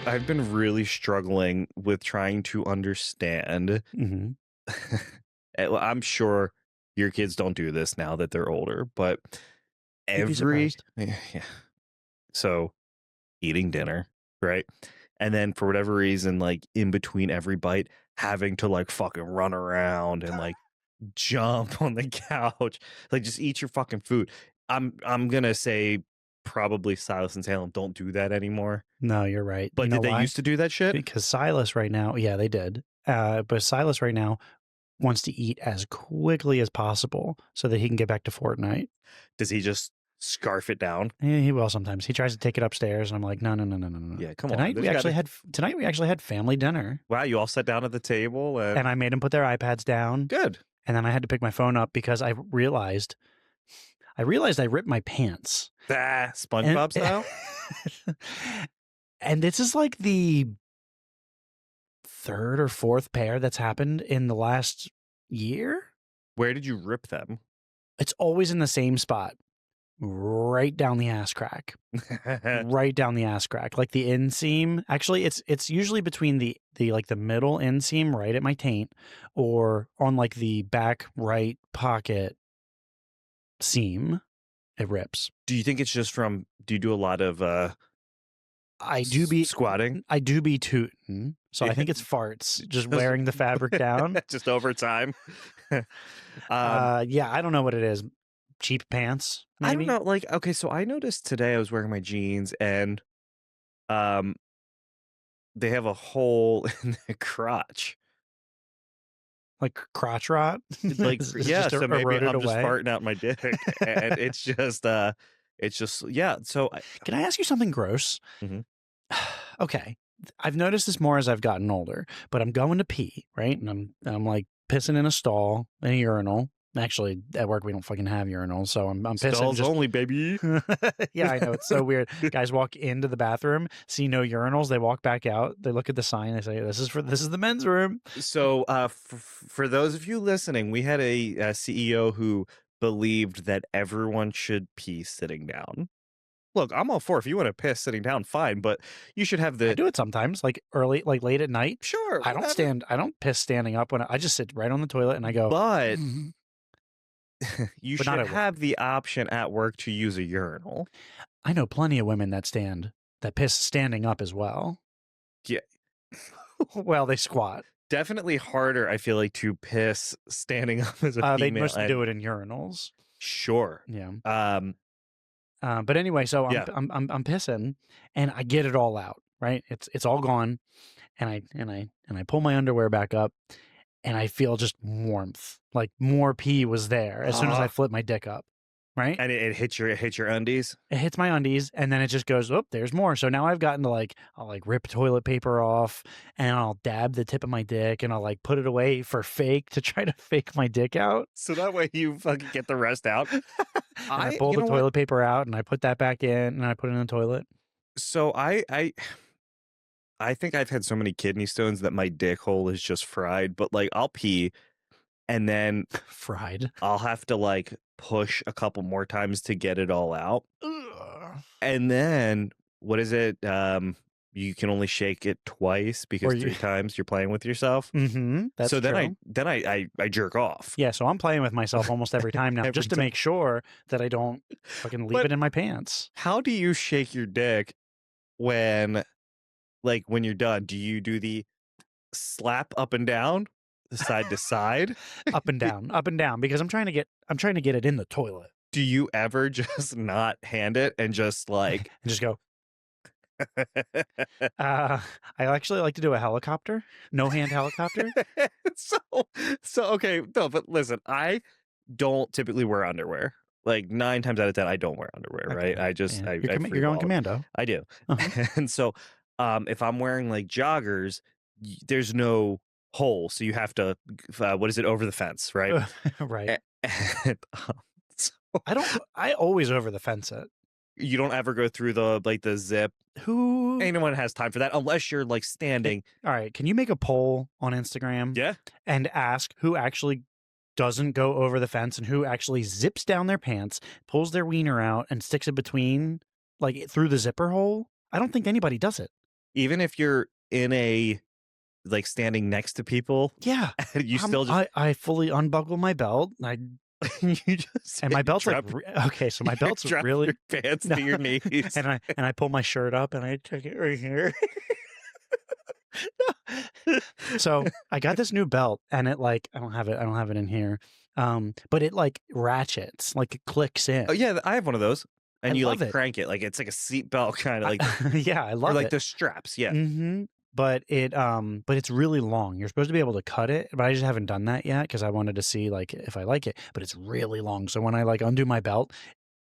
I've been really struggling with trying to understand. Mm-hmm. I'm sure your kids don't do this now that they're older, but You'd be every surprised. yeah, so eating dinner, right? And then for whatever reason, like in between every bite, having to like fucking run around and like jump on the couch, like just eat your fucking food. I'm gonna say probably Silas and Salem don't do that anymore. No, you're right. You But know did they why? used to do that shit? Because Silas right now, yeah, they did. But Silas right now wants to eat as quickly as possible so that he can get back to Fortnite. Does he just scarf it down? He will sometimes. He tries to take it upstairs, and I'm like, no, no, no, no, no, no. Yeah, come on. Tonight we actually had family dinner, Wow, you all sat down at the table and I made them put their iPads down, good. and then I had to pick my phone up because I realized I ripped my pants. SpongeBob style? And this is like the third or fourth pair that's happened in the last year. Where did you rip them? It's always in the same spot, right down the ass crack. Right down the ass crack, like the inseam. Actually, it's usually between the like the middle inseam right at my taint, or on like the back right pocket seam. It rips. Do you think it's just from, do you do a lot of I do be squatting? I do be tootin', so I think it's farts just wearing the fabric down. Just over time. Yeah, I don't know what it is. Cheap pants, maybe? I don't know. Like, okay, so I noticed today I was wearing my jeans and they have a hole in the crotch. Like crotch rot? Like, yeah, so maybe I'm just away? farting out my dick. And it's just, yeah. So, Can I ask you something gross? Mhm. Okay. I've noticed this more as I've gotten older, but I'm going to pee, right? And I'm like pissing in a stall, in a urinal. Actually, at work we don't fucking have urinals, so I'm pissing. Stalls only, baby. Yeah, I know, it's so weird. Guys walk into the bathroom, see no urinals, they walk back out, they look at the sign, they say, "This is the men's room." So, for those of you listening, we had a CEO who believed that everyone should pee sitting down. Look, I'm all for if you want to piss sitting down, fine, but you should have I the do it sometimes, like early, like late at night. sure. I don't piss standing up when I just sit right on the toilet and I go. But "Mm." you But not should at work. have the option at work to use a urinal. I know plenty of women that piss standing up as well. Yeah, Well, they squat. definitely harder. I feel like to piss standing up as a They female. mostly do it in urinals. Sure. Yeah. Um. But anyway, so Yeah. I'm pissing, and I get it all out. Right. It's all gone, and I pull my underwear back up, and I feel just warmth, like more pee was there as soon as I flip my dick up. Right. And it hits your undies. It hits my undies, and then it just goes, oh, there's more. So now I've gotten to I'll like rip toilet paper off, and I'll dab the tip of my dick, and I'll like put it away for fake to try to fake my dick out. So that way you fucking get the rest out. I pull the toilet paper out, and I put that back in, and I put it in the toilet. So I think I've had so many kidney stones that my dick hole is just fried, but like I'll pee and then Fried. I'll have to like push a couple more times to get it all out. Ugh. And then what is it? You can only shake it twice because 3 times you're playing with yourself. Mm-hmm. That's so true. then I jerk off. Yeah, so I'm playing with myself almost every time now, Every just to time. make sure that I don't fucking leave But- it in my pants. How do you shake your dick when you're done? Do you do the slap up and down, side to side? Up and down, because I'm trying to get it in the toilet. Do you ever just not hand it and just like And just go. I actually like to do a helicopter, no hand helicopter. so okay, no, but listen, I don't typically wear underwear. Like 9 times out of 10, I don't wear underwear, right? Okay, I just yeah. I You're free going ball it. commando. I do. Uh-huh. And so if I'm wearing like joggers, there's no hole, so you have to what is it, over the fence, right? Right. And, so I always over the fence it. you don't ever go through the zip. Who? Anyone has time for that unless you're like standing. All right. Can you make a poll on Instagram? Yeah. And ask who actually doesn't go over the fence and who actually zips down their pants, pulls their wiener out, and sticks it between, like through the zipper hole? I don't think anybody does it. even if you're in a like standing next to people, Yeah. you still just I fully unbuckle my belt. you just And my belt's like drop okay, so my belt's drop your really pants no, to your knees. and I pull my shirt up and I take it right here. So I got this new belt and it like I don't have it in here. But it like ratchets, like it clicks Oh in. yeah, I have one of those, I and you love like it. crank it like it's like a seat belt kind of like Yeah, I or love like it. the straps. Yeah. Mhm. But it's really long. You're supposed to be able to cut it, but I just haven't done that yet because I wanted to see like if I like it. But it's really long. So when I like undo my belt,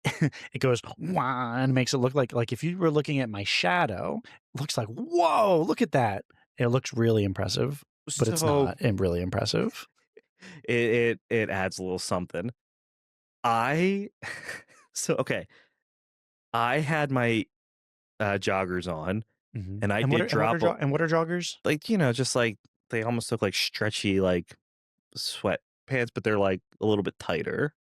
it goes wah and makes it look like if you were looking at my shadow, it looks like, whoa, look at that. It looks really impressive, but it's So not really impressive. it adds a little something. I so okay. I had my joggers on, Mhm. and I did drop a And what are joggers? like just like they almost look like stretchy like sweat pants, but they're like a little bit tighter.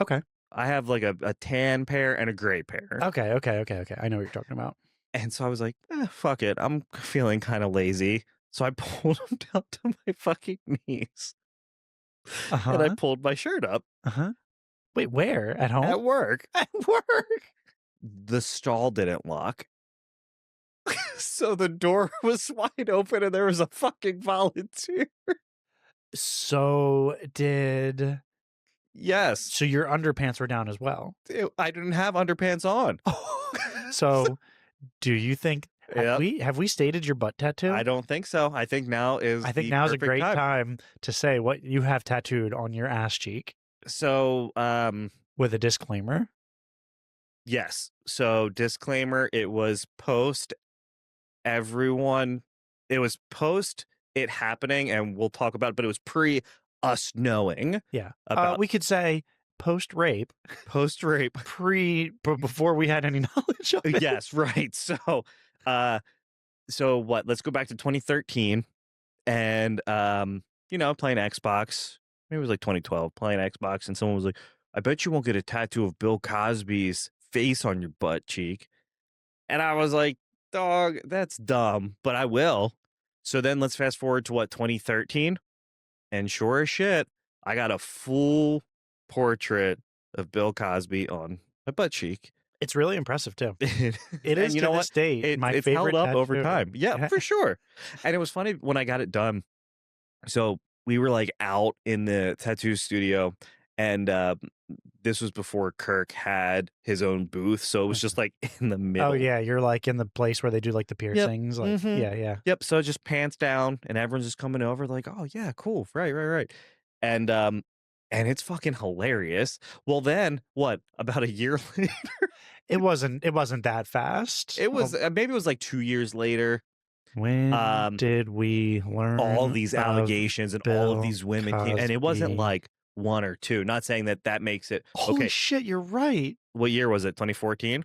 Okay. I have like a tan pair and a gray pair. Okay. I know what you're talking about. And so I was like, fuck it. I'm feeling kind of lazy. So I pulled them down to my fucking knees and I Uh-huh. pulled my shirt up Uh-huh. Wait, where? At home? at work. At work. The stall didn't lock. So the door was wide open and there was a fucking volunteer. So did Yes. so your underpants were down as well? I didn't have underpants on. So do you think Yep. have we stated your butt tattoo? I don't think so. I think now is I think the now's a perfect great time. time to say what you have tattooed on your ass cheek So, with a disclaimer. yes. So disclaimer, it was post everyone it was post it happening and we'll talk about it, but it was pre us knowing Yeah. about We could say post rape, post rape. but before we had any knowledge of it. Yes, right. Uh so what? Let's go back to 2013 and playing Xbox. Maybe it was like 2012, playing Xbox and someone was like, "I bet you won't get a tattoo of Bill Cosby's face on your butt cheek." And I was like, dog, that's dumb, but I will. So then let's fast forward to what, 2013? And sure as shit, I got a full portrait of Bill Cosby on my butt cheek. It's really impressive too. It And is you to know this what? date my It's held favorite up over tattoo. time. Yeah, for sure. And it was funny when I got it done. So we were like out in the tattoo studio and this was before Kirk had his own booth. So it was just like in the Oh middle. yeah, you're like in the place where they do like the Yep. piercings, like Mhm. yeah. Yep, so just pants down and everyone's just coming over like, "Oh, yeah, cool. Right. And, and it's fucking hilarious. Well, then, what, about a year later? It wasn't that fast. It was, maybe it was like 2 years later, When um, did we all learn these of allegations and all of Bill these women came and it wasn't Cosby? like 1 or 2, not saying that that makes it Holy okay, shit, you're right. what year was it, 2014?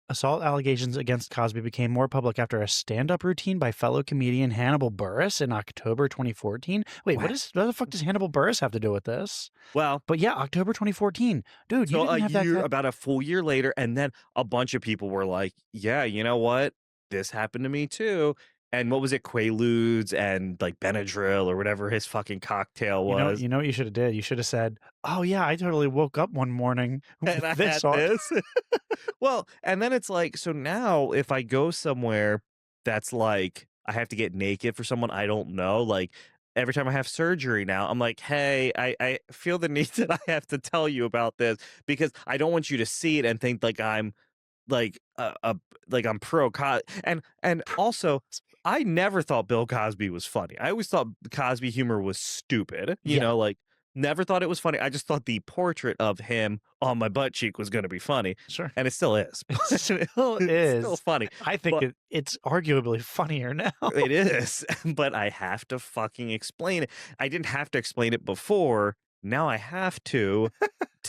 Assault allegations against Cosby became more public after a stand-up routine by fellow comedian Hannibal Buress in October 2014. Wait, Wow. what the fuck does Hannibal Buress have to do with this? Well, But yeah, October 2014. Dude, you so didn't have that about a full year later, and then a bunch of people were like, "Yeah, you know what? This happened to me too." And what was it? Quaaludes and like Benadryl or whatever his fucking cocktail was. You know what you should have did? You should have said, "Oh yeah, I totally woke up one morning And with I this had on." this. Well, and then it's like, so now if I go somewhere that's like I have to get naked for someone I don't know, like every time I have surgery now, I'm like, hey, I feel the need that I have to tell you about this because I don't want you to see it and think like I'm like like I'm pro Cos and also I never thought Bill Cosby was funny. I always thought Cosby humor was stupid, Yeah, like never thought it was funny. I just thought the portrait of him on my butt cheek was going to be funny, sure. and it still is. It But still it's still is. funny. I think But it's arguably funnier now. it is, but I have to fucking explain it. I didn't have to explain it before. Now I have to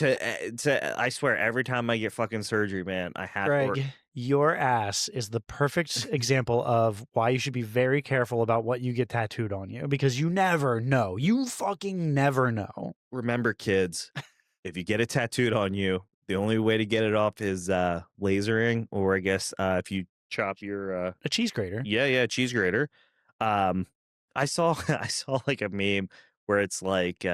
I swear every time I get fucking surgery, man, I have to Greg, your ass is the perfect example of why you should be very careful about what you get tattooed on you because you never know. You fucking never know. remember, kids, if you get it tattooed on you, the only way to get it off is lasering, or I guess if you chop your A cheese grater. yeah, cheese grater. I saw I saw like a meme where it's like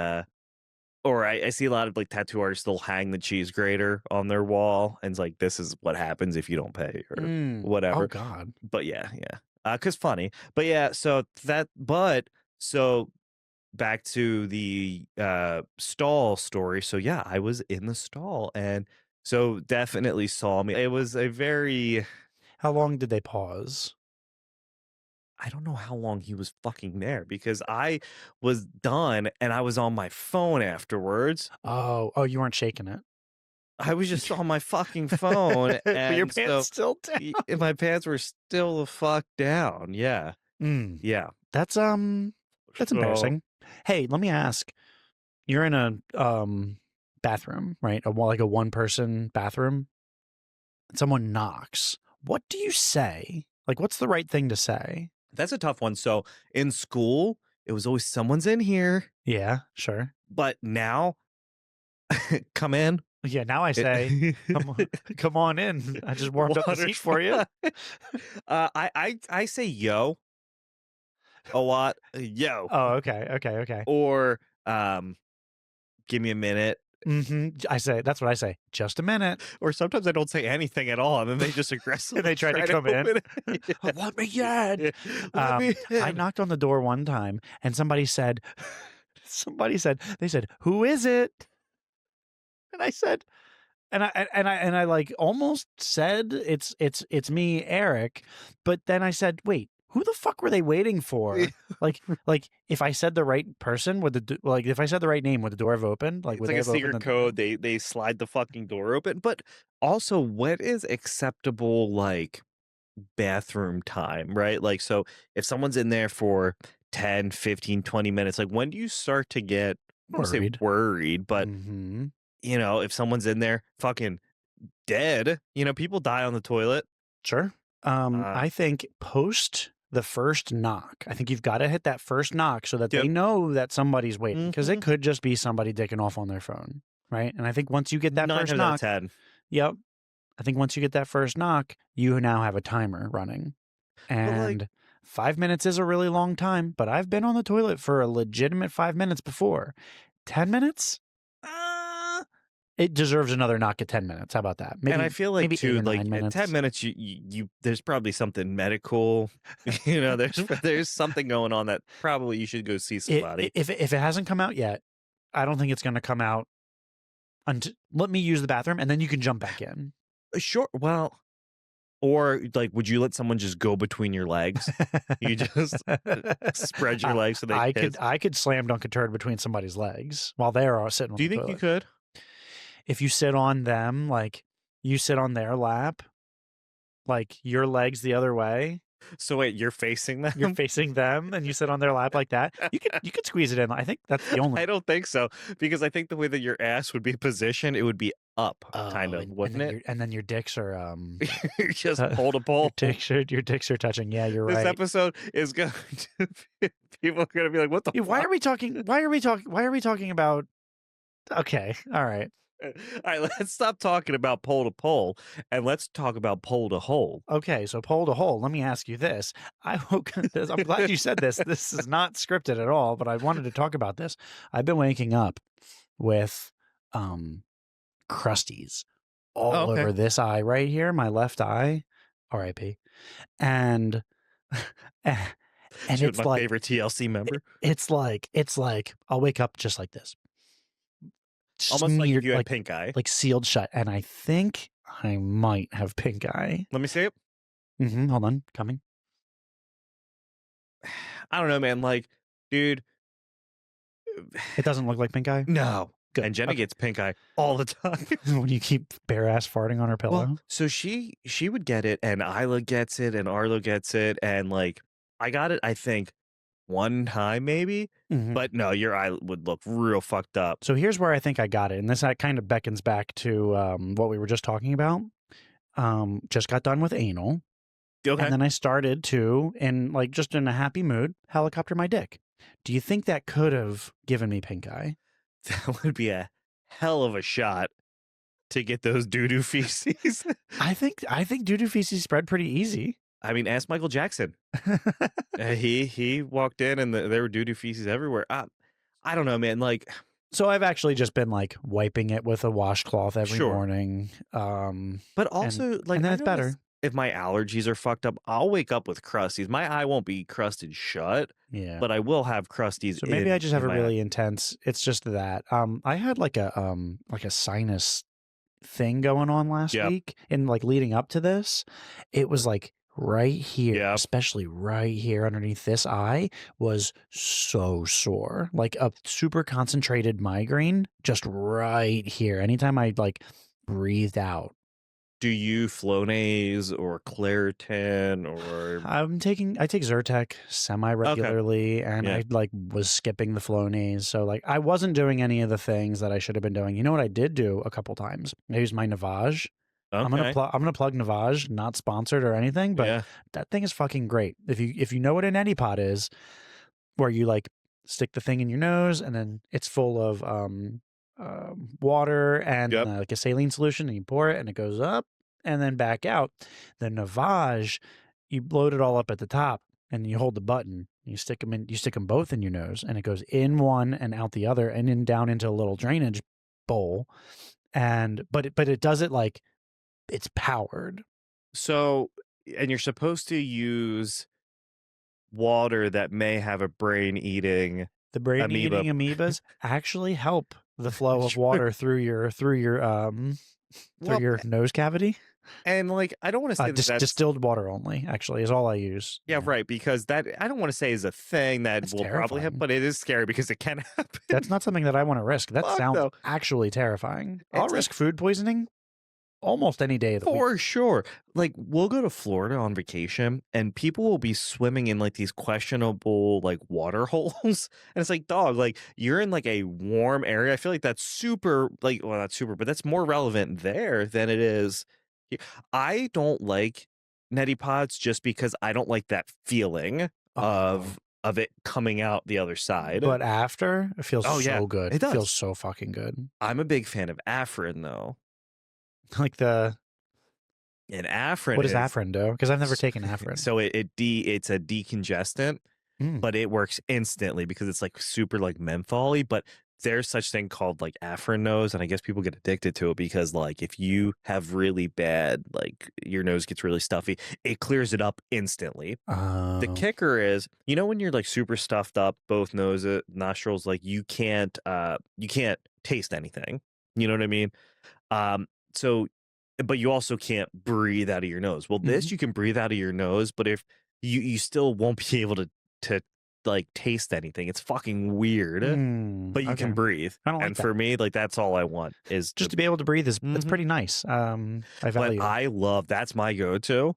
or I see a lot of like tattoo artists, they'll hang the cheese grater on their wall and it's like this is what happens if you don't pay or Oh whatever. God. But yeah. Cause funny. But yeah, so back to the stall story. So yeah, I was in the stall and so definitely saw me. It was a very How long did they pause? I don't know how long he was fucking there because I was done and I was on my phone afterwards. Oh, you weren't shaking it. I was just on my fucking phone But your and pants so still down. my pants were still the fuck down. Yeah. Mm, Yeah. that's So embarrassing. Hey, let me ask. You're in a bathroom, right? Like a one person bathroom. Someone knocks. What do you say? Like, what's the right thing to say? that's a tough one. So in school, it was always someone's in here, Yeah, sure. but now come in. Yeah, now I say, come on in. I just warmed up the seat for you. I say yo a lot. Yo. Oh, okay. Or give me a minute. I say, that's what I say. Just a minute. Or sometimes I don't say anything at all, and then they just aggressively And they try to come in. open it. Let me in. Let me I in. knocked on the door one time and somebody said, they said, who is it? And I said, and I like almost said it's me, Eric, but then I said, wait, who the fuck were they waiting for? like if I said the right person, if I said the right name, would the door have opened? Like It's like a secret code. They slide the fucking door open. But also, what is acceptable like bathroom time, right? Like, so if someone's in there for 10, 15, 20 minutes, like when do you start to get I don't want to say worried, but you know, if someone's in there fucking dead, you know, people die on the toilet. Sure. I think post the first knock, I think you've got to hit that first knock so that they know that somebody's waiting, because it could just be somebody dicking off on their phone, right? And I think once you get that first knock, yep, I think once you get that first knock, you now have a timer running, and 5 minutes is a really long time. But I've been on the toilet for a legitimate 5 minutes before. 10 minutes? It deserves another knock at 10 minutes. How about that? Maybe, and I feel like maybe too, like at 10 minutes, you there's probably something medical, you know, there's something going on that probably you should go see somebody. If it hasn't come out yet, I don't think it's going to come out until let me use the bathroom and then you can jump back in. Sure. Well, or like, would you let someone just go between your legs? You just spread your legs so they I could slam dunk a turd between somebody's legs while they're all sitting on the toilet. Do you think you could? If you sit on them, like you sit on their lap, like your legs the other way. So wait, you're facing them? You're facing them and you sit on their lap like that. You could squeeze it in. I think that's the only. I don't think so, because I think the way that your ass would be positioned, it would be up, kind of, wouldn't it? And then your dicks are you're just pole to pole. Your dicks are touching. Yeah, you're right. This episode is going to be, people are going to be like, "What the? Why are we talking? Why are we talking about?" Okay, all right. All right, let's stop talking about pole to pole and let's talk about pole to hole. Okay, so pole to hole. Let me ask you this. I'm glad you said this. This is not scripted at all, but I wanted to talk about this. I've been waking up with crusties all over this eye right here, my left eye, R.I.P. And it's my favorite TLC member. It's like I'll wake up just like this. Almost like if you had pink eye. Like sealed shut. And I think I might have pink eye. Let me see it. Hold on. Coming. I don't know, man. Like, dude. It doesn't look like pink eye? No. Good. And Jenna gets pink eye all the time. When you keep bare ass farting on her pillow? Well, so she would get it, and Isla gets it, and Arlo gets it. And like, I got it, I think, one time maybe, but no, your eye would look real fucked up. So here's where I think I got it, and this kind of beckons back to what we were just talking about. Just got done with anal, and then I started to, and like just in a happy mood, helicopter my dick. Do you think that could have given me pink eye? That would be a hell of a shot to get those doo-doo feces. I think doo-doo feces spread pretty easy. I mean, ask Michael Jackson. He walked in and there were doo-doo feces everywhere. I don't know, man. Like, so I've actually just been like wiping it with a washcloth every Sure. morning. but also, like, and then I it's noticed better. if my allergies are fucked up, I'll wake up with crusties. My eye won't be crusted shut, Yeah. but I will have crusties. So maybe I just have in a my eye. really intense. It's just that. I had like a sinus thing going on last Yep. week, and like leading up to this, it was like right here, Yep. especially right here underneath this eye, was so sore, like a super concentrated migraine, just right here. Anytime I like breathed out. Do you Flonase or Claritin or I take Zyrtec semi-regularly, and Yeah. I like was skipping the Flonase. So like I wasn't doing any of the things that I should have been doing. You know what I did do a couple times? I used my Navage. I'm Okay. gonna plug Navage, not sponsored or anything, but Yeah. that thing is fucking great. If you know what an Etiquette is, where you like stick the thing in your nose and then it's full of water and Yep. like a saline solution, and you pour it and it goes up and then back out. The Navage, you load it all up at the top and you hold the button. You stick them both in your nose, and it goes in one and out the other, and then down into a little drainage bowl. And but it does it like it's powered. So, and you're supposed to use water that may have a brain eating The brain amoeba. eating amoebas actually help the flow of Sure. water through your Well, nose cavity. and like, I don't want to say that that's Distilled water only, actually, is all I use. yeah, right, because that I don't want to say is a thing that That's will probably happen, terrifying. but it is scary because it can happen. That's not something that I want to risk. That Fuck sounds no. actually terrifying. I'll It's like- risk food poisoning almost any day of the week. For sure. Like, we'll go to Florida on vacation and people will be swimming in like these questionable like water holes. And it's like, dog, like you're in like a warm area. I feel like that's super, like, well, not super, but that's more relevant there than it is here. I don't like neti pods just because I don't like that feeling of it coming out the other side. But after, it feels Oh, yeah, so good. it does. Feels so fucking good. I'm a big fan of Afrin though. Like And Afrin what does Afrin do? Because I've never taken Afrin. So it's a decongestant, Mm. but it works instantly because it's like super like mentholy. But there's such thing called like Afrin nose, and I guess people get addicted to it because like if you have really bad, like your nose gets really stuffy, it clears it up instantly. The kicker is, you know, when you're like super stuffed up, both nostrils, like you can't taste anything. You know what I mean? So, but you also can't breathe out of your nose. Well, this you can breathe out of your nose, but if you still won't be able to like taste anything. It's fucking weird, but you can breathe. I don't like and that. for me, like that's all I want is Just to be able to breathe is it's Mhm. pretty nice. I But value it. I love that's my go-to.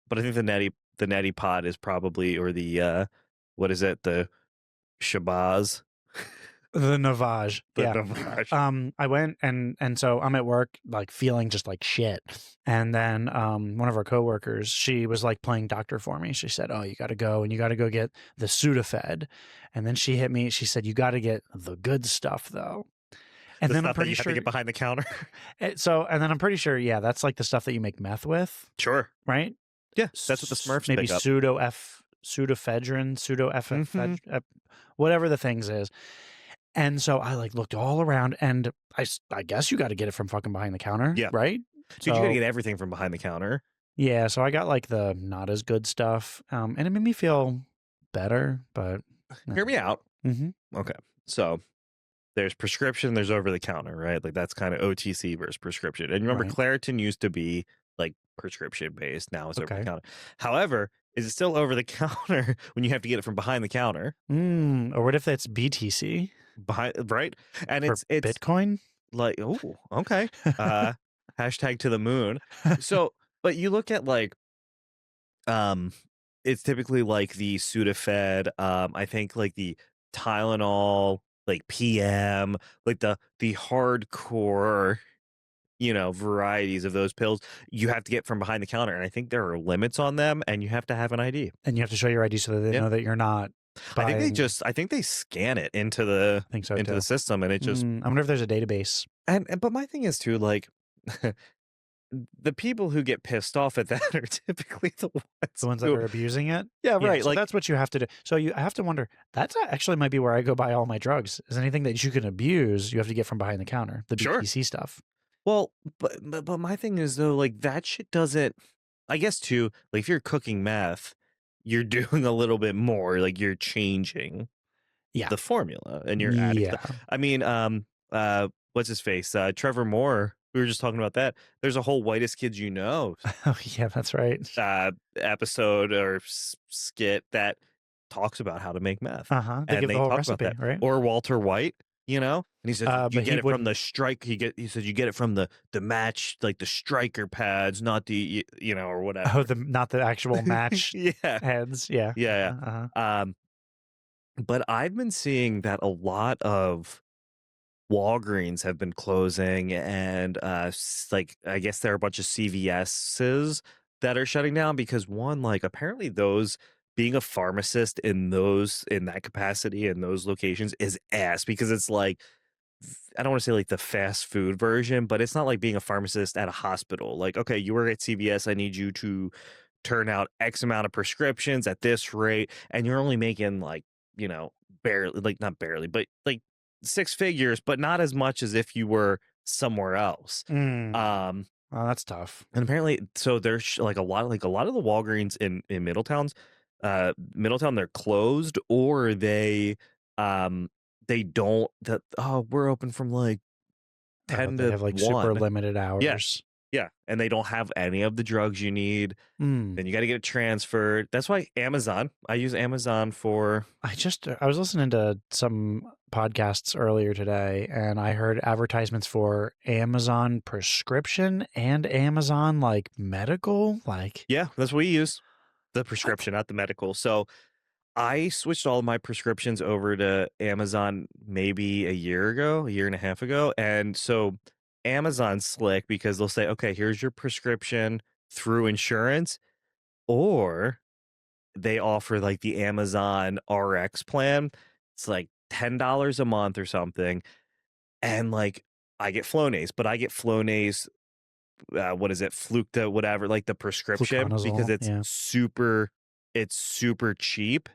But I think the neti pod is probably or the what is it the Shabazz. The Navage. The Yeah. Navage. I went and so I'm at work like feeling just like shit. And then one of our coworkers, she was like playing doctor for me. She said, "Oh, you got to go and you got to go get the Sudafed." And then she hit me. She said, "You got to get the good stuff though." And The then I'm stuff that pretty you have sure to get behind the counter. and then I'm pretty sure, yeah, that's like the stuff that you make meth with, Sure. right? Yeah, that's what the Smurfs Maybe pick up. pseudoephedrine, Mhm. whatever the things is. And so I like looked all around, and I guess you got to get it from fucking behind the counter, Yeah. right? Dude, you So- gotta get everything from behind the counter. Yeah, so I got like the not as good stuff, and it made me feel better. But Hear me out. Mhm. Okay, so there's prescription, there's over the counter, right? Like that's kind of OTC versus prescription. And you remember Right. Claritin used to be like prescription based. Now it's over the Okay. counter. However, is it still over the counter when you have to get it from behind the counter? Or what if it's BTC Behind, right? And or it's Bitcoin? like, oh, okay. Hashtag to the moon. So, but you look at like, it's typically like the Sudafed. I think like the Tylenol, like PM, like the hardcore, you know, varieties of those pills you have to get from behind the counter, and I think there are limits on them, and you have to have an ID. And you have to show your ID so that they Yep. know that you're not. I buying- think they scan it into the I think so into too. the system, and it just I wonder if there's a database. and but my thing is too, like the people who get pissed off at that are typically the The ones ones that who are abusing it? yeah, Yeah, right, so like that's what you have to do. So I have to wonder, that's actually might be where I go buy all my drugs, is anything that you can abuse, you have to get from behind the counter, the sure. BTC stuff. Well, but my thing is though, like that shit doesn't. I guess too. Like if you're cooking meth, you're doing a little bit more. Like you're changing Yeah. the formula and you're adding stuff. Yeah. I mean, what's his face? Trevor Moore. We were just talking about that. There's a whole whitest kids you know Oh, yeah, that's right. episode or skit that talks about how to make meth, Uh-huh, they and give the they whole talk about recipe, that. right? Or Walter White, and he says you But get he it from the wouldn't. strike. He says you get it from the match, like the striker pads, not the or Oh, whatever. not the actual match Yeah, heads, yeah. yeah, Uh-huh. yeah. But I've been seeing that a lot of Walgreens have been closing, and like I guess there are a bunch of CVS's that are shutting down because one, like apparently those being a pharmacist in that capacity in those locations is ass because it's like I don't want to say like the fast food version, but it's not like being a pharmacist at a hospital. Like, okay, you work at CVS, I need you to turn out X amount of prescriptions at this rate, and you're only making like, barely, like not barely, but like six figures, but not as much as if you were somewhere else. Mm. Oh, that's tough. And apparently, so there's like a lot of the Walgreens in Middletown, they're closed or they don't that oh we're open from like Oh, 10 they to have, like, super 1. limited Yeah, hours. yeah, and they don't have any of the drugs you need. Mm. Then you got to get it transferred. That's why I use Amazon for I was listening to some podcasts earlier today, and I heard advertisements for Amazon prescription and Amazon, like, medical, like, yeah, that's what we use the what? prescription, not the medical. So I switched all of my prescriptions over to Amazon maybe a year and a half ago. And so Amazon's slick because they'll say, okay, here's your prescription through insurance, or they offer like the Amazon RX plan. It's like $10 a month or something. And like I get Flonase, but I get Flonase, what is it, Fluke, whatever, like the prescription because Fluconazole, yeah. it's super cheap.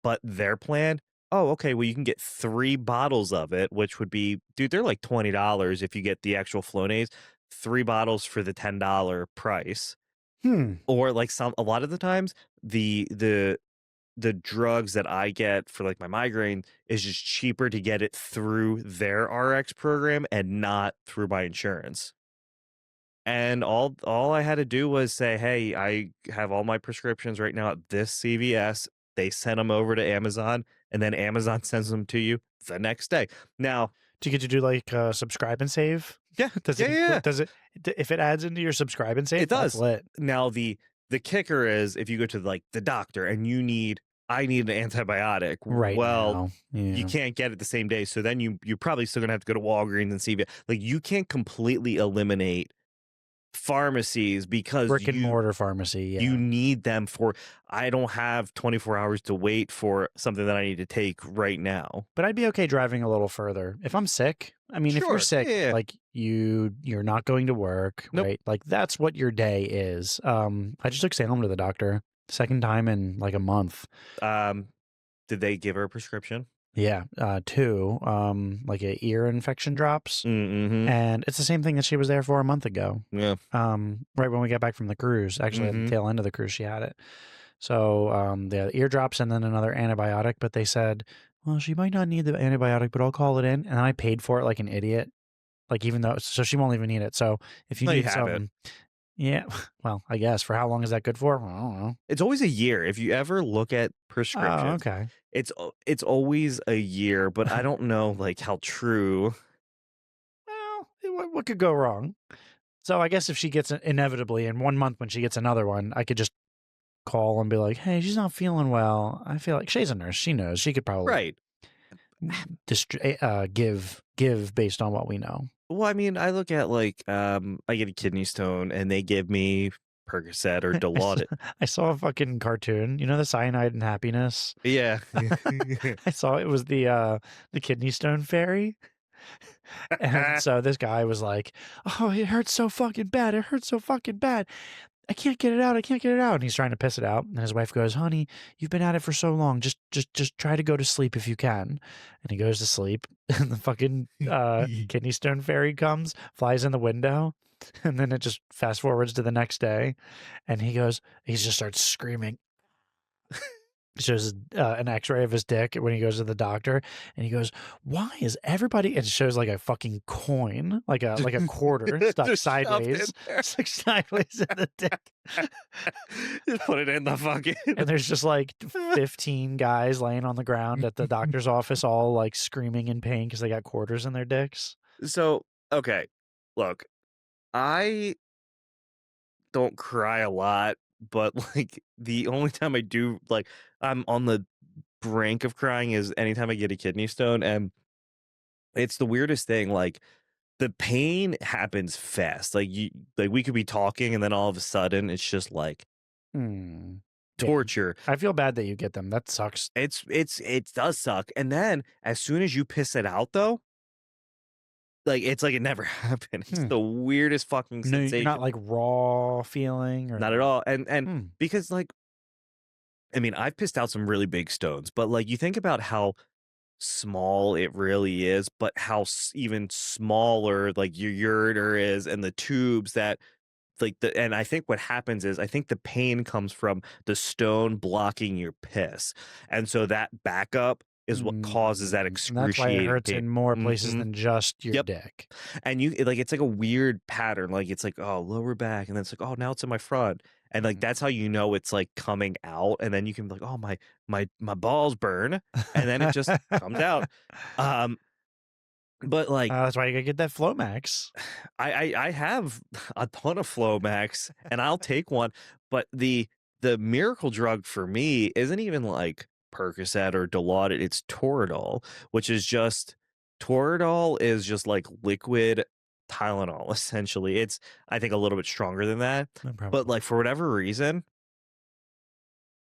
But their plan, oh, okay, well, you can get 3 bottles of it, which would be dude, they're like $20 if you get the actual Flonase, 3 bottles for the $10 price. Hmm. Or like a lot of the times, the drugs that I get for like my migraine is just cheaper to get it through their RX program and not through my insurance. And all I had to do was say, "Hey, I have all my prescriptions right now at this CVS." They sent them over to Amazon, and then Amazon sends them to you the next day. Now Do you get to do, like, subscribe and save? yeah, Does yeah, it yeah, yeah, include does it d if it adds into your subscribe and it save, that's does. lit. Now the kicker is if you go to, like, the doctor and I need an antibiotic, Right well, now, you yeah. can't get it the same day, so then you're probably still gonna have to go to Walgreens and CVS. Like, you can't completely eliminate pharmacies because Brick and mortar pharmacy, you yeah. need them for I don't have 24 hours to wait for something that I need to take right now. But I'd be okay driving a little further. If I'm sick, I mean, if you're Sure. Yeah, sick, yeah, yeah. like you're not going to work, Nope. right? Like that's what your day is. I just took Salem to the doctor, second time in like a month. Um, did they give her a prescription? Yeah, two, like a ear infection drops, Mm-hmm. and it's the same thing that she was there for a month ago. Yeah. Right when we got back from the cruise, actually at the Mm-hmm. tail end of the cruise, she had it. So the ear drops and then another antibiotic. But they said, well, she might not need the antibiotic, but I'll call it in. And I paid for it like an idiot. Like even though, so she won't even need it. So if you No, you need have it. some, yeah, well, I guess for how long is that good for? I don't know. It's always a year. If you ever look at Oh, prescriptions, okay. it's always a year, but I don't know like how true. Well, what could go wrong? So I guess if she gets it inevitably in 1 month when she gets another one, I could just call and be like, hey, she's not feeling well. I feel like she's a nurse. She knows. She could probably Right. give based on what we know. Well, I mean, I look at like I get a kidney stone and they give me Percocet or I saw, Dilaudid. I saw a fucking cartoon. You know the Cyanide and Happiness? Yeah. I saw it was the kidney stone fairy. And so this guy was like, "Oh, it hurts so fucking bad. It hurts so fucking bad. I can't get it out. I can't get it out." And he's trying to piss it out. And his wife goes, "Honey, you've been at it for so long. Just try to go to sleep if you can." And he goes to sleep. And the fucking kidney stone fairy comes, flies in the window. And then it just fast forwards to the next day. And he just starts screaming. Shows an x-ray of his dick when he goes to the doctor, and he goes, "Why is everybody," it shows like a fucking coin, like a quarter stuck Just shoved in sideways, there. stuck sideways in the dick. Just put it in the fucking. And there's just like 15 guys laying on the ground at the doctor's office, all like screaming in pain because they got quarters in their dicks. So, okay, look, I don't cry a lot, but like the only time I do, like, I'm on the brink of crying is anytime I get a kidney stone. And it's the weirdest thing. Like, the pain happens fast. Like we could be talking and then all of a sudden it's just like Hmm. Yeah. torture. I feel bad that you get them. That sucks. It does suck. And then as soon as you piss it out though, like it's like it never happened. It's the weirdest fucking No, sensation. you're not like raw feeling or Not at all. And because like, I mean, I've pissed out some really big stones, but like you think about how small it really is, but how even smaller like your ureter is and the tubes that like and I think what happens is I think the pain comes from the stone blocking your piss. And so that backup is what causes that and that's why it excruciating hurts pain. in more places than just your dick. And it's like a weird pattern. Like it's like, oh, lower back, and then it's like, oh, now it's in my front. And like that's how you know it's like coming out. And then you can be like, oh, my balls burn, and then it just comes out. But like That's why you gotta get that Flomax. I have a ton of Flomax and I'll take one, but the miracle drug for me isn't even like Percocet or Dilaudid, it's Toradol, which is just Toradol is just like liquid Tylenol essentially. It's I think a little bit stronger than that. No problem. But like for whatever reason,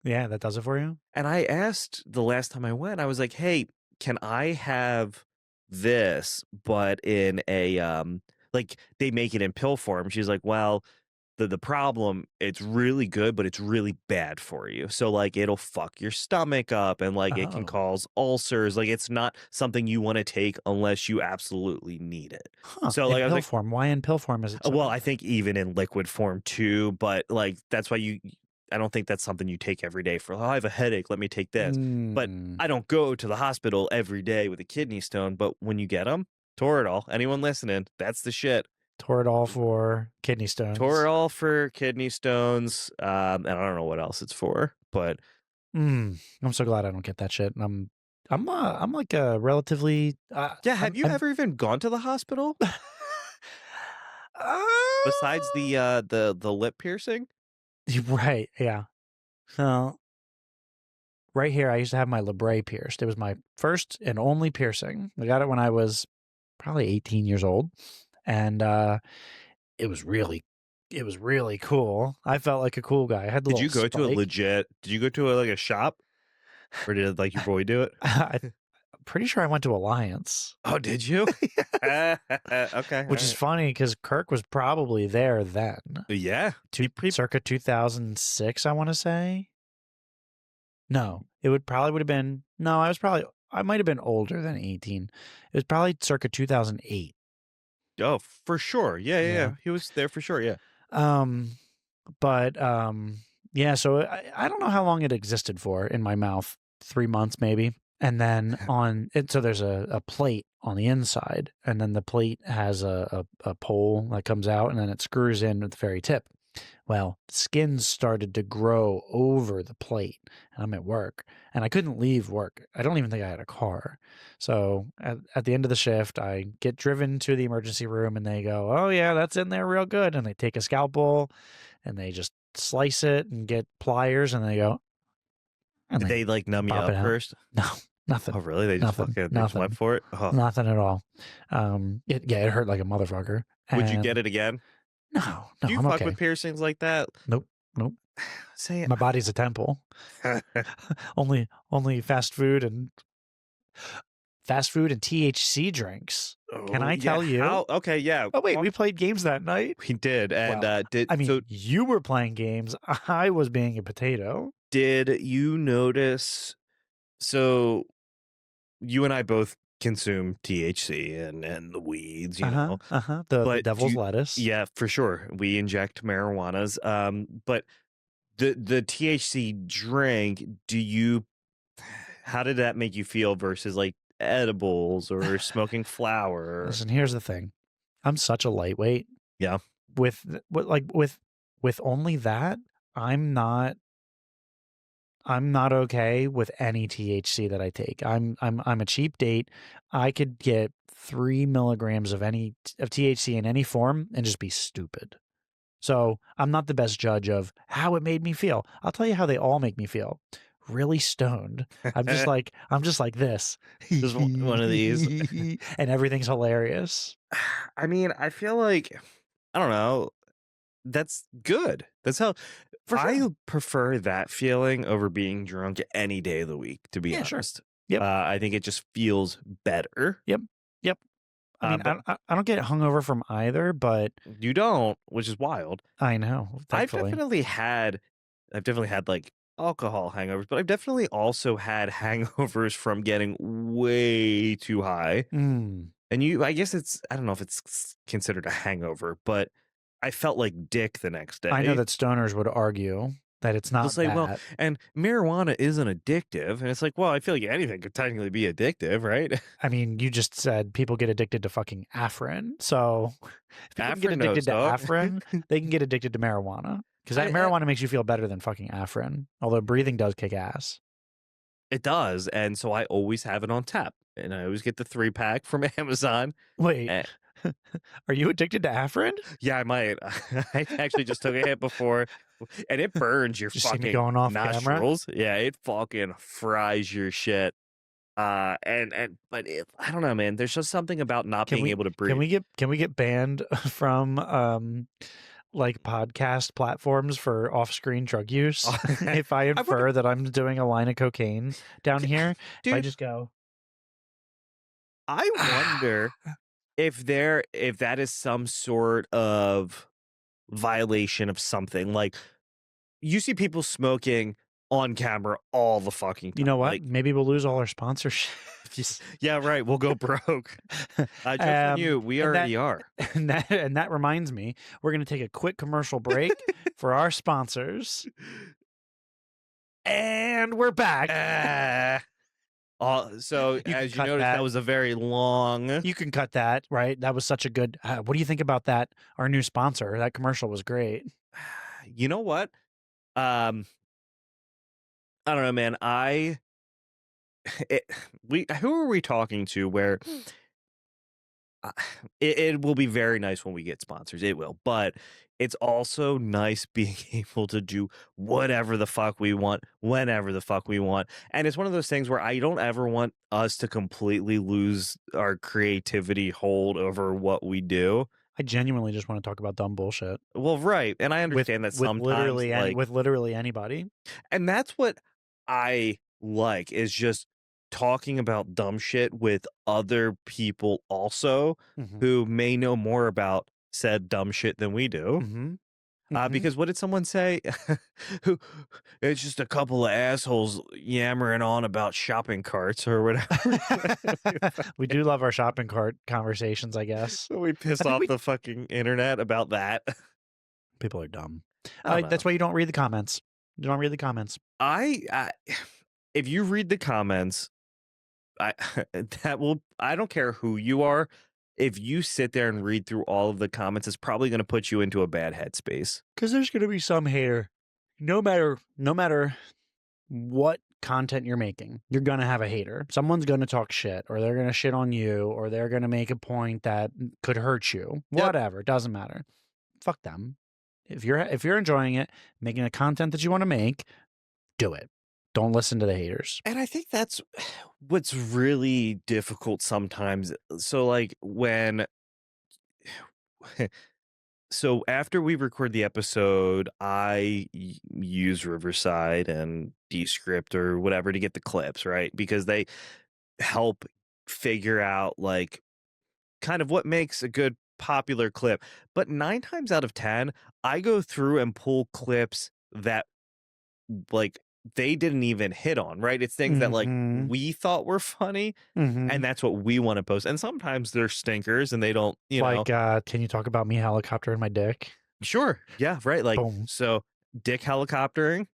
Yeah, that does it for you? and I asked the last time I went, I was like, "Hey, can I have this but in a like they make it in pill form?" She's like, "Well, the problem, it's really good, but it's really bad for you. So like it'll fuck your stomach up and like it can Oh. cause ulcers. Like it's not something you want to take unless you absolutely need it." Huh. So In like I was pill like, form. Why in pill form is it so well, bad? I think even in liquid form too, but like that's why I don't think that's something you take every day for, "Oh, I have a headache, let me take this." But I don't go to the hospital every day with a kidney stone, but when you get them, Toradol, anyone listening, that's the shit. Toradol for kidney stones. Toradol for kidney stones, and I don't know what else it's for, but I'm so glad I don't get that shit. I'm like a relatively yeah, have you ever even gone to the hospital besides the lip piercing? Right, yeah. So right here, I used to have my labret pierced. It was my first and only piercing. I got it when I was probably 18 years old, and it was really cool. I felt like a cool guy. I had the Did little you go to a spike. legit? Did you go to like a shop, or did like your boy do it? I'm pretty sure I went to Alliance. Oh, did you? Okay, Which is funny because Kirk was probably there then. yeah, Circa 2006, I want to say. No, it would have been, no, I might have been older than 18. It was probably circa 2008. oh, for sure, yeah, Yeah. he was there for sure, yeah. But yeah, so I don't know how long it existed for in my mouth, 3 months maybe. And then on it, so there's a plate on the inside, and then the plate has a pole that comes out, and then it screws in at the very tip. Well, skin started to grow over the plate, and I'm at work, and I couldn't leave work. I don't even think I had a car. So at the end of the shift, I get driven to the emergency room, and they go, "Oh yeah, that's in there real good." And they take a scalpel, and they just slice it and get pliers, and they go, and Did they like numb you pop up it out. first? No, nothing. Oh, really? They just Nothing. fucking they just went for it? Oh. Nothing at all. It hurt like a motherfucker. Would you And get it again? no, Do you I'm fuck okay. with piercings like that? Nope. Say My body's a temple. Only fast food and fast food and THC drinks. Can Oh I yeah. tell you? How? Okay, yeah. Oh, wait, we played games that night? We did, and Well, I mean, so you were playing games. I was being a potato. did you notice? So you and I both consume THC and the weeds, The But do devil's you, lettuce. yeah, for sure. We inject marijuanas. But the THC drink, how did that make you feel versus like edibles or smoking flower? Listen, here's the thing. I'm such a lightweight. Yeah. With only that, I'm not okay with any THC that I take. I'm a cheap date. I could get 3 milligrams of THC in any form and just be stupid. So I'm not the best judge of how it made me feel. I'll tell you how they all make me feel. Really stoned. I'm just like this. Just one of these. And everything's hilarious. I mean, I feel like I don't know. That's good. That's how For sure. I prefer that feeling over being drunk any day of the week, to be Yeah, sure. honest. Yep. I think it just feels better. Yep. I mean, But I don't get hungover from either, but you don't, which is wild. I know, I've thankfully. I've definitely had like alcohol hangovers, but I've definitely also had hangovers from getting way too high. Mm. And I guess I don't know if it's considered a hangover, but I felt like dick the next day. I know that stoners would argue that it's not It's like, well, that. and marijuana isn't addictive. And it's like, well, I feel like anything could technically be addictive, right? I mean, you just said people get addicted to fucking Afrin. So if people can get Afrin knows, addicted to though. Afrin, they can get addicted to marijuana. Because that I- marijuana makes you feel better than fucking Afrin. Although breathing does kick ass. It does. And so I always have it on tap. And I always get the 3-pack from Amazon. Wait, Eh, are you addicted to Afrin? yeah, I might. I actually just took a hit before, and it burns your Just see me fucking going off camera? nostrils. Yeah, it fucking fries your shit. But I don't know, man. There's just something about not being able to breathe. Can we get banned from like podcast platforms for off-screen drug use? If I infer that I'm doing a line of cocaine down here, Dude, if I just go, I wonder if that is some sort of violation of something. Like you see people smoking on camera all the fucking time. you know what? Like, Maybe we'll lose all our sponsorships. yeah, right. We'll go broke. Just on you, we already are. And that reminds me, we're going to take a quick commercial break for our sponsors. And we're back. So You as can you cut noticed, that. that was a very long. You can cut that, right? That was such a good. What do you think about that? Our new sponsor. That commercial was great. You know what? I don't know, man. Who are we talking to? Where it will be very nice when we get sponsors. It will, but it's also nice being able to do whatever the fuck we want, whenever the fuck we want. And it's one of those things where I don't ever want us to completely lose our creativity hold over what we do. I genuinely just want to talk about dumb bullshit. Well, right. And I understand that sometimes with literally anybody. and that's what I like is just talking about dumb shit with other people also Mhm. who may know more about said dumb shit than we do. Mhm. Because what did someone say? Who it's just a couple of assholes yammering on about shopping carts or whatever. We do love our shopping cart conversations, I guess. We piss I think off we- the fucking internet about that. People are dumb. I don't That's know. why you don't read the comments. You don't read the comments. I if you read the comments, I I don't care who you are. If you sit there and read through all of the comments, it's probably going to put you into a bad headspace. Because there's going to be some hater. No matter what content you're making, you're going to have a hater. Someone's going to talk shit, or they're going to shit on you, or they're going to make a point that could hurt you. Yep. Whatever, it doesn't matter. Fuck them. If you're enjoying it, making the content that you want to make, do it. Don't listen to the haters. And I think that's what's really difficult sometimes. So like when so after we record the episode, I use Riverside and Descript or whatever to get the clips, right? Because they help figure out like kind of what makes a good popular clip. But 9 times out of 10, I go through and pull clips that like they didn't even hit on, right? It's things that like Mhm. we thought were funny and Mhm. that's what we want to post. And sometimes they're stinkers and they don't, Like, can you talk about me helicoptering my dick? sure. Yeah, right. Like Boom. so dick helicoptering.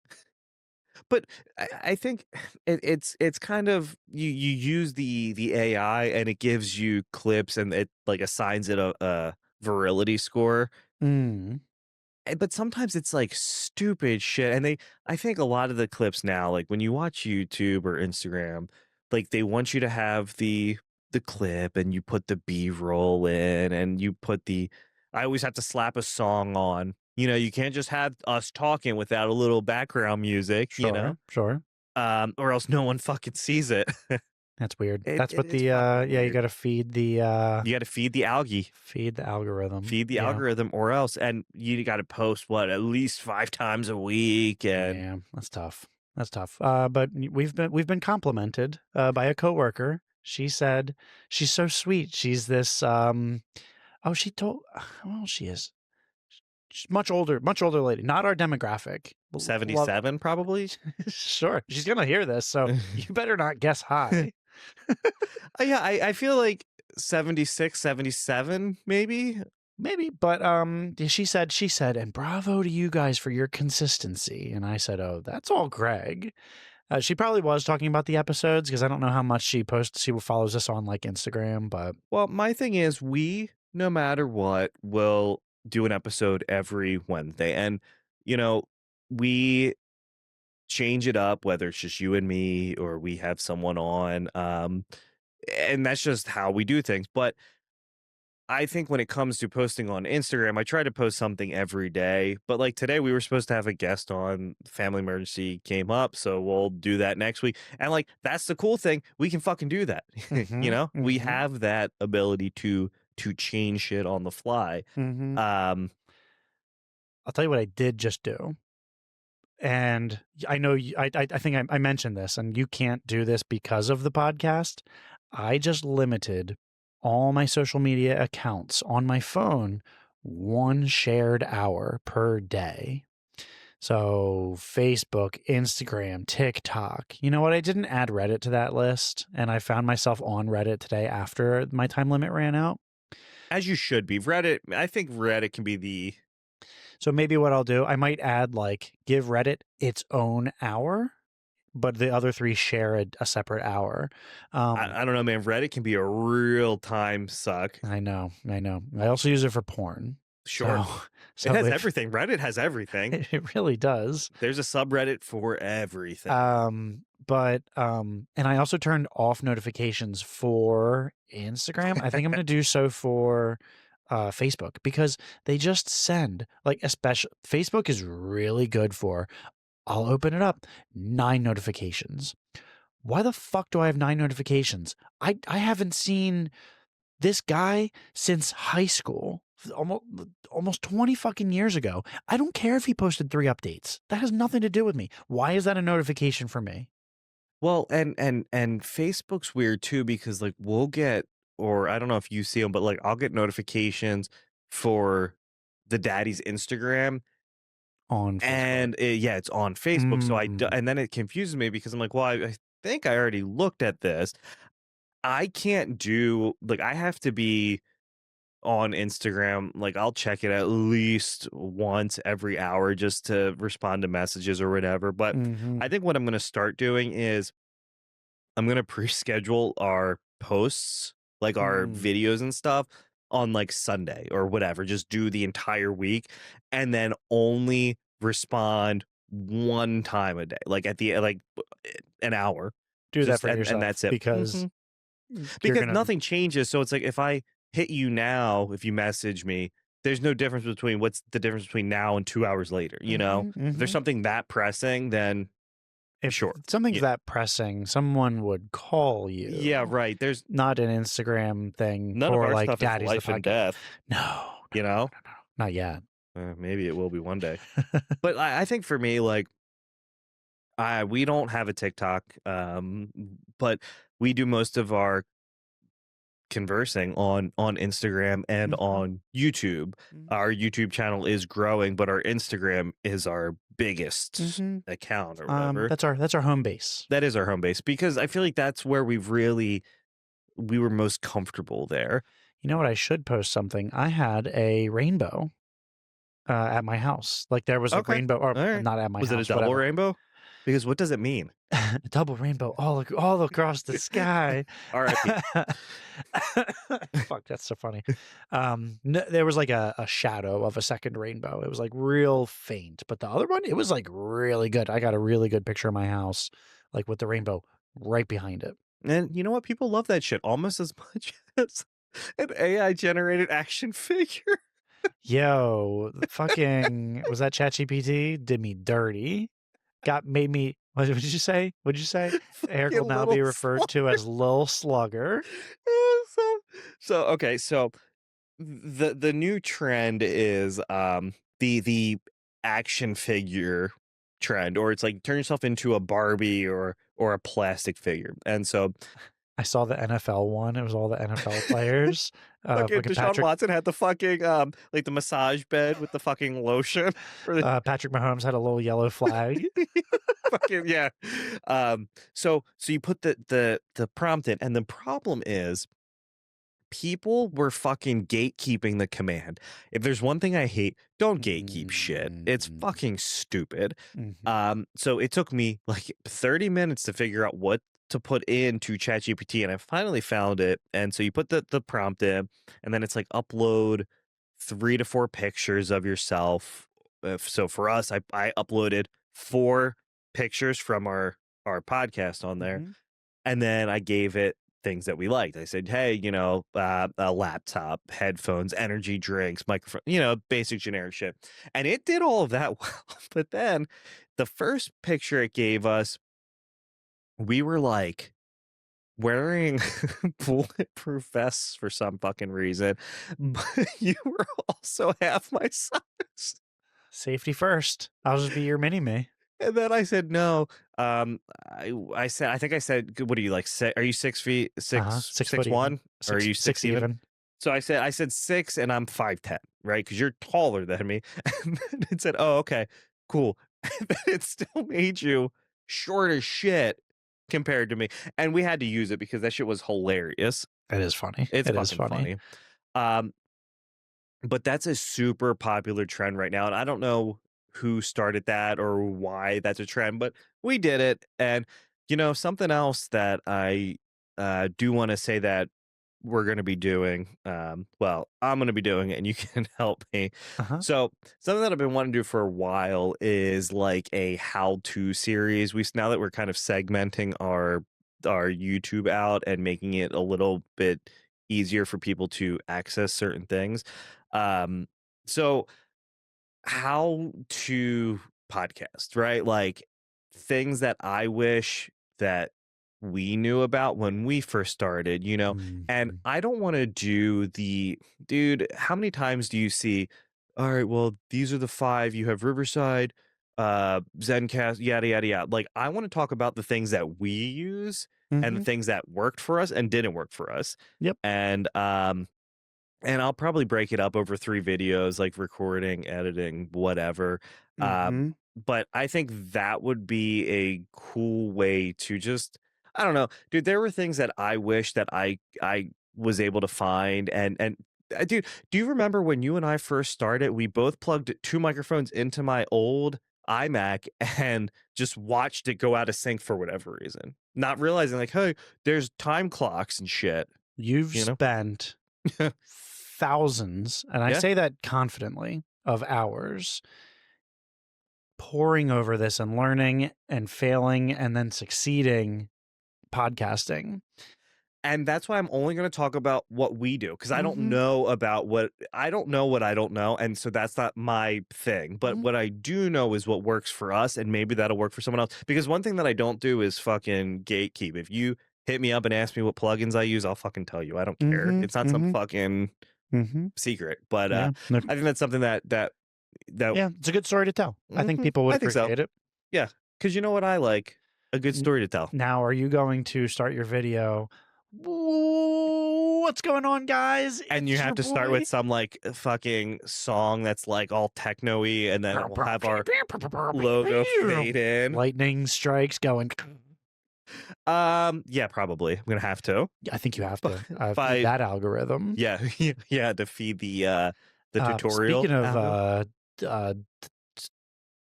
But I think it's kind of you use the AI and it gives you clips and it like assigns it a virility score. Mm. But sometimes it's like stupid shit. And I think a lot of the clips now, like when you watch YouTube or Instagram, like they want you to have the clip and you put the B-roll in and you put I always have to slap a song on. You can't just have us talking without a little background music. Sure, sure. Or else no one fucking sees it. That's weird. It That's it what is the, fucking yeah, you weird. gotta You got to feed the algae, feed the algorithm. feed the Yeah. algorithm, or else, and you got to post what at least 5 times a week, and Yeah, that's tough. That's tough. But we've been complimented by a coworker. She said she's so sweet. She's this oh, she told how old she is. She's much older lady, not our demographic. Love 77 probably. sure. She's gonna hear this, so you better not guess high. Yeah, I feel like 76, 77, maybe. Maybe, but she said, and bravo to you guys for your consistency. And I said, oh, that's all Greg. She probably was talking about the episodes because I don't know how much she posts. She follows us on like Instagram, but Well, my thing is we, no matter what, will do an episode every Wednesday. And, you know, we change it up, whether it's just you and me or we have someone on. And that's just how we do things. But I think when it comes to posting on Instagram, I try to post something every day. But like today, we were supposed to have a guest on. Family emergency came up, so we'll do that next week. And like that's the cool thing, we can fucking do that. mm-hmm, We mm-hmm, have that ability to change shit on the fly. mm-hmm. Um, I'll tell you what I did just do. And I know I think I mentioned this, and you can't do this because of the podcast. I just limited all my social media accounts on my phone 1 shared hour per day. So Facebook, Instagram, TikTok. You know what? I didn't add Reddit to that list, and I found myself on Reddit today after my time limit ran out. as you should be. Reddit, I think Reddit can be So maybe what I'll do, I might add give Reddit its own hour, but the other three share a separate hour. I don't know, man. Reddit can be a real time suck. I know, I know. I also use it for porn. Sure. So, It so has if everything. Reddit has everything. it really does. There's a subreddit for everything. And I also turned off notifications for Instagram. I think I'm going to do so for Facebook because they just send especially Facebook is really good for. I'll open it up, 9 notifications. Why the fuck do I have 9 notifications? I haven't seen this guy since high school, almost 20 fucking years ago. I don't care if he posted 3 updates. That has nothing to do with me. Why is that a notification for me? Well, and Facebook's weird too because like we'll get, or I don't know if you see them, but like I'll get notifications for the Daddy's Instagram, On Facebook. and yeah, it's on Facebook. So Mm, and then it confuses me because I'm like, well, I think I already looked at this. I can't do like I have to be on Instagram. Like I'll check it at least once every hour just to respond to messages or whatever. But mhm, I think what I'm going to start doing is I'm gonna pre-schedule our posts, like our mm. videos and stuff, on like Sunday or whatever. Just do the entire week, and then only respond one time a day, like at the an hour, Do that just for and yourself that's it. because you're Because gonna. nothing changes. So it's like if I hit you now, if you message me, there's no difference between what's the difference between now and 2 hours later. Mhm, If there's mhm. something that pressing, then If sure. something's that pressing, someone would call Yeah, you, right. There's not an Instagram thing none of for our stuff is Daddy's the life and podcast. death. No, no, You no, no, know? no, no, not yet. Maybe it will be one day. But I think for me, like, we don't have a TikTok, but we do most of our conversing on Instagram and on YouTube. Our YouTube channel is growing, but our Instagram is our biggest account or whatever. That's our home base. That is our home base because I feel like that's where we were most comfortable there. You know what? I should post something. I had a rainbow at my house. Like there was a rainbow, or All right. not at my house. Was it a double rainbow? Because what does it mean? A double rainbow all across the sky. R.I.P. Fuck, that's so funny. No, there was like a shadow of a second rainbow. It was like real faint, but the other one, it was like really good. I got a really good picture of my house, like with the rainbow right behind it. And you know what? People love that shit almost as much as an AI generated action figure. Yo, fucking was that ChatGPT? Did me dirty. Made me. What did you say? What'd you say? Eric will now be referred to as Lil Slugger. So okay, so the new trend is the action figure trend, or it's like turn yourself into a Barbie or a plastic figure. And so I saw the NFL one. It was all the NFL players. fucking Deshaun Watson had the fucking like the massage bed with the fucking lotion. Patrick Mahomes had a little yellow flag. Fucking yeah. So you put the prompt in, and the problem is people were fucking gatekeeping the command. If there's one thing I hate, don't gatekeep shit. It's fucking stupid. So it took me like 30 minutes to figure out what to put into ChatGPT, and I finally found it. And so you put the prompt in, and then it's like upload 3 to 4 pictures of yourself. So for us, I uploaded 4 pictures from our podcast on there, and then I gave it things that we liked. I said, hey, you know, a laptop, headphones, energy drinks, microphone, you know, basic generic shit. And it did all of that well. But then the first picture it gave us, we were like wearing bulletproof vests for some fucking reason. But you were also half my size. Safety first. I'll just be your mini me. And then I said no. I said, I think I said, what are you like? Are you 6 feet, 6'1", or are you 6 even? So I said 6, and I'm 5'10", right? Because you're taller than me. And then it said, oh, okay, cool. And then it still made you short as shit compared to me, and we had to use it because that shit was hilarious. It is funny. It's fucking funny. But that's a super popular trend right now, and I don't know who started that or why that's a trend, but we did it. And you know, something else that I do want to say that we're going to be doing, well, I'm going to be doing it, and you can help me. So something that I've been wanting to do for a while is like a how-to series. Now that we're kind of segmenting our YouTube out and making it a little bit easier for people to access certain things. So how to podcast, right? Like things that I wish that we knew about when we first started, you know. And I don't want to do dude, how many times do you see, all right, well, these are the 5, you have Riverside, Zencast, yada yada yada. Like I want to talk about the things that we use and the things that worked for us and didn't work for us. And I'll probably break it up over 3 videos, like recording, editing, whatever. But I think that would be a cool way to just, I don't know, dude, there were things that I wish that I was able to find. And dude, do you remember when you and I first started, we both plugged 2 microphones into my old iMac and just watched it go out of sync for whatever reason, not realizing like, hey, there's time clocks and shit. You've spent thousands, and I say that confidently, of hours poring over this and learning and failing and then succeeding podcasting. And that's why I'm only going to talk about what we do, because I don't know about what I don't know. And so that's not my thing. But what I do know is what works for us, and maybe that'll work for someone else. Because one thing that I don't do is fucking gatekeep. If you hit me up and ask me what plugins I use, I'll fucking tell you. I don't care. It's not some fucking secret. But I think that's something that it's a good story to tell. I think people would appreciate it. Yeah, because you know what I like? A good story to tell. Now, are you going to start your video? What what's going on, guys? And you It's have your to start boy. with some like fucking song that's like all techno-y, and then we'll have our logo fade in. Lightning strikes going. Yeah, probably. I'm gonna have to. I think you have to By feed that algorithm. yeah, yeah, to feed the tutorial. Speaking of album.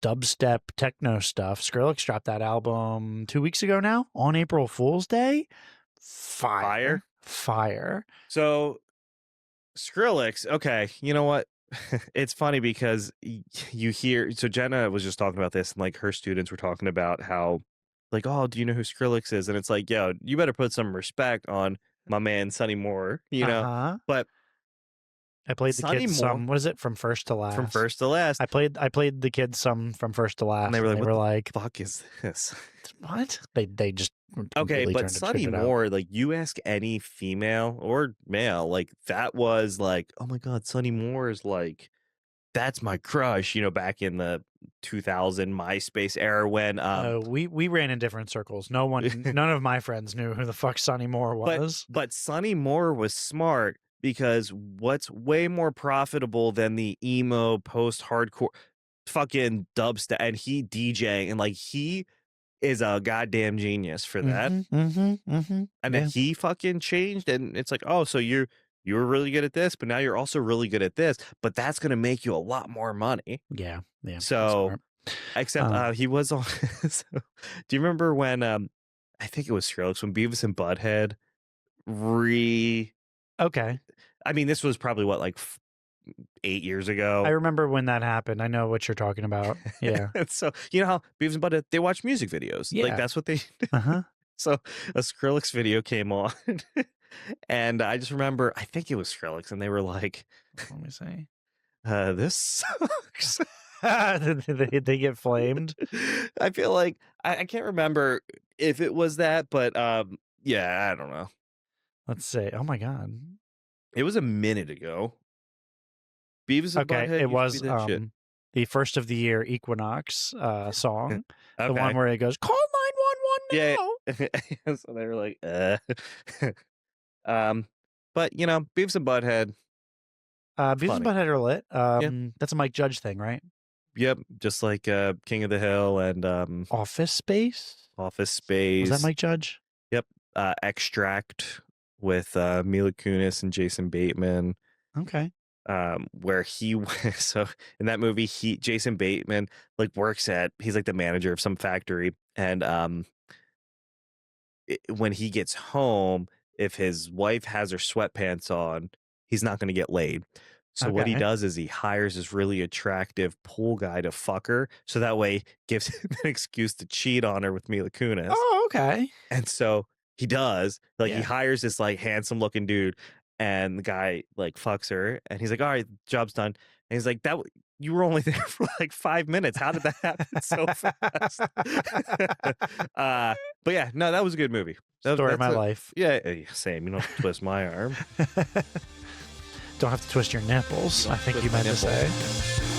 dubstep techno stuff, Skrillex dropped that album 2 weeks ago now on April Fool's Day. Fire. So Skrillex, okay, you know what? It's funny because you hear, so Jenna was just talking about this, and like her students were talking about how, like, oh, do you know who Skrillex is? And it's like, yo, you better put some respect on my man Sonny Moore, you know? Uh-huh. But I played the Sonny kids Moore, some. What is it? From first to last. from first to last. I played the kids some from first to last. And they were like, they were like, fuck is this? what? They just Okay, but turned Sonny it out. Moore, like, you ask any female or male, like, that was like, oh my god, Sonny Moore is like, that's my crush, you know, back in the 2000 MySpace era when we ran in different circles. None of my friends knew who the fuck Sonny Moore was. but Sonny Moore was smart, because what's way more profitable than the emo post-hardcore fucking dubstep, and he DJ, and like he is a goddamn genius for that. And then he fucking changed, and it's like, oh, so you were really good at this, but now you're also really good at this, but that's gonna make you a lot more money. Yeah. So except he was on so, do you remember when I think it was Skrillex, when Beavis and Butthead Okay. I mean, this was probably what, like 8 years ago. I remember when that happened. I know what you're talking about. Yeah. So you know how Beavis and Butthead, they watch music videos. Yeah. Like, that's what they do. Uh-huh. So a Skrillex video came on, and I just remember, I think it was Skrillex, and they were like, Let me see. This sucks. they get flamed. I feel like I can't remember if it was that, but yeah, I don't know. Let's see. Oh my god. It was a minute ago. Beavis and Butthead. It was shit. the first of the year Equinox song. Okay. The one where it goes, call 911 now. Yeah. So they were like, but you know, Beavis and Butthead. Beavis and Butthead are lit. Yeah. That's a Mike Judge thing, right? Yep, just like King of the Hill and Office Space. Was that Mike Judge? Yep. Extract with Mila Kunis and Jason Bateman. Okay. Where he so in that movie, Jason Bateman like he's like the manager of some factory, and when he gets home, if his wife has her sweatpants on, he's not going to get laid. So what he does is he hires this really attractive pool guy to fuck her, so that way gives him an excuse to cheat on her with Mila Kunis. Oh, okay. And so he does, like, he hires this like handsome looking dude, and the guy like fucks her, and he's like, all right, job's done. And he's like, you were only there for like 5 minutes. How did that happen so fast? But yeah, no, that was a good movie. Story of my life. Yeah, same. You don't have to twist my arm. Don't have to twist your nipples, I think you meant to say.